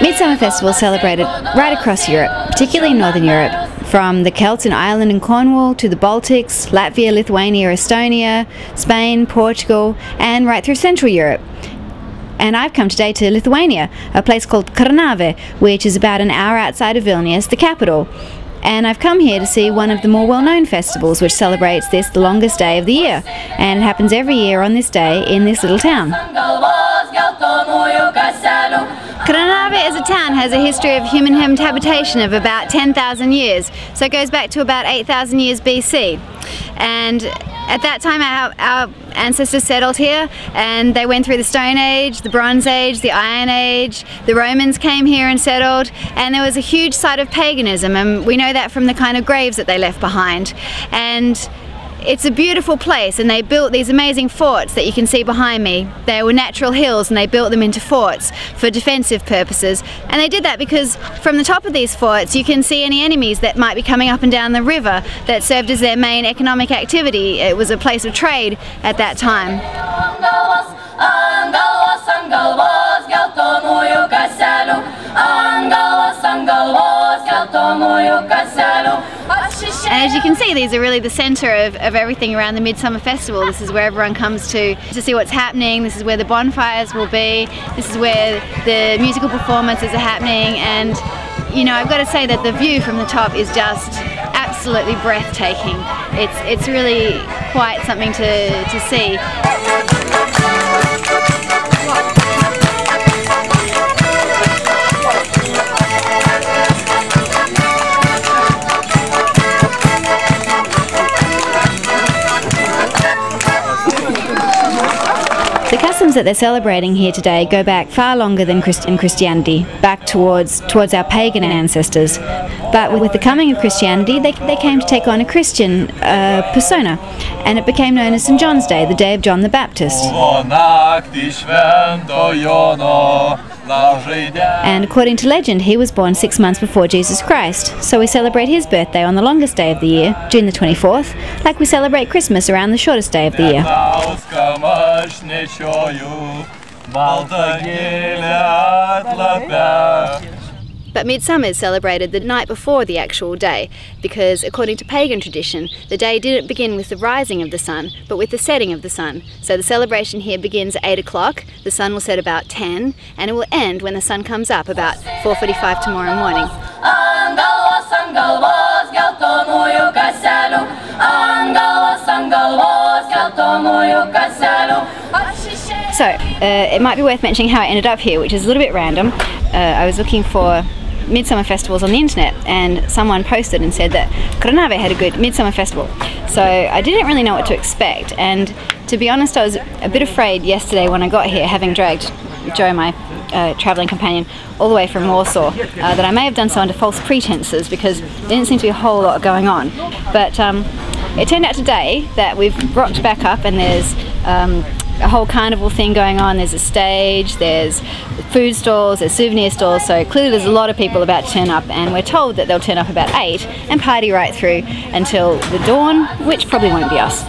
Midsummer Festival is celebrated right across Europe, particularly in Northern Europe, from the Celts in Ireland and Cornwall to the Baltics, Latvia, Lithuania, Estonia, Spain, Portugal, and right through Central Europe. And I've come today to Lithuania, a place called Kernave, which is about an hour outside of Vilnius, the capital. And I've come here to see one of the more well-known festivals, which celebrates this, the longest day of the year. And it happens every year on this day in this little town. Kernave as a town has a history of human habitation of about 10,000 years, so it goes back to about 8,000 years BC. And at that time our ancestors settled here, and they went through the Stone Age, the Bronze Age, the Iron Age. The Romans came here and settled, and there was a huge site of paganism, and we know that from the kind of graves that they left behind. And it's a beautiful place, and they built these amazing forts that you can see behind me. They were natural hills, and they built them into forts for defensive purposes. And they did that because from the top of these forts you can see any enemies that might be coming up and down the river that served as their main economic activity. It was a place of trade at that time. And as you can see, these are really the centre of everything around the Midsummer Festival. This is where everyone comes to see what's happening. This is where the bonfires will be. This is where the musical performances are happening. And you know, I've got to say that the view from the top is just absolutely breathtaking. It's really quite something to see. The customs that they're celebrating here today go back far longer than in Christianity, back towards our pagan ancestors. But with the coming of Christianity, they came to take on a Christian persona, and it became known as St. John's Day, the day of John the Baptist. And according to legend, he was born 6 months before Jesus Christ, so we celebrate his birthday on the longest day of the year, June the 24th, like we celebrate Christmas around the shortest day of the year. But Midsummer is celebrated the night before the actual day, because according to pagan tradition, the day didn't begin with the rising of the sun, but with the setting of the sun. So the celebration here begins at 8 o'clock, the sun will set about 10, and it will end when the sun comes up about 4:45 tomorrow morning. So, it might be worth mentioning how I ended up here, which is a little bit random. I was looking for Midsummer festivals on the internet, and someone posted and said that Kernave had a good Midsummer festival. So I didn't really know what to expect, and to be honest, I was a bit afraid yesterday when I got here, having dragged Joe, my travelling companion, all the way from Warsaw, that I may have done so under false pretenses, because there didn't seem to be a whole lot going on. But it turned out today that we've rocked back up, and there's a whole carnival thing going on. There's a stage, there's food stalls, there's souvenir stores, so clearly there's a lot of people about to turn up, and we're told that they'll turn up about 8 and party right through until the dawn, which probably won't be us.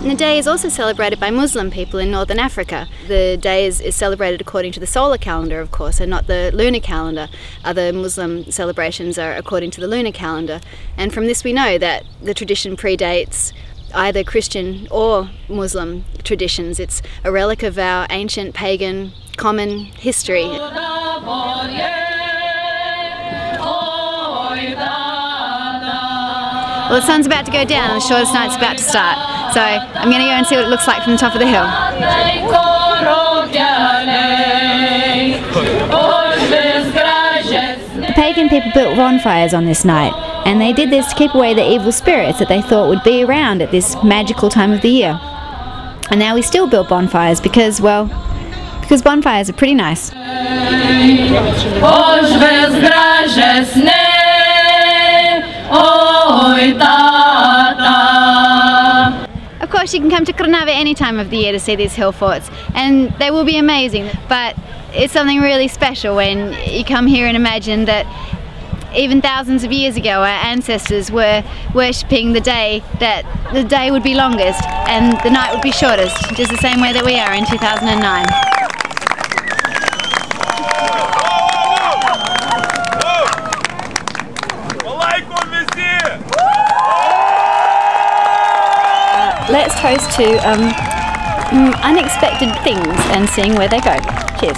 And the day is also celebrated by Muslim people in Northern Africa. The day is celebrated according to the solar calendar, of course, and not the lunar calendar. Other Muslim celebrations are according to the lunar calendar. And from this we know that the tradition predates either Christian or Muslim traditions. It's a relic of our ancient pagan common history. Well, the sun's about to go down and the shortest night's about to start. So I'm going to go and see what it looks like from the top of the hill. The pagan people built bonfires on this night, and they did this to keep away the evil spirits that they thought would be around at this magical time of the year. And now we still build bonfires because, well, because bonfires are pretty nice. Of course, you can come to Kernave any time of the year to see these hill forts, and they will be amazing, but it's something really special when you come here and imagine that even thousands of years ago our ancestors were worshipping the day that the day would be longest and the night would be shortest, just the same way that we are in 2009. Let's toast to unexpected things and seeing where they go. Cheers.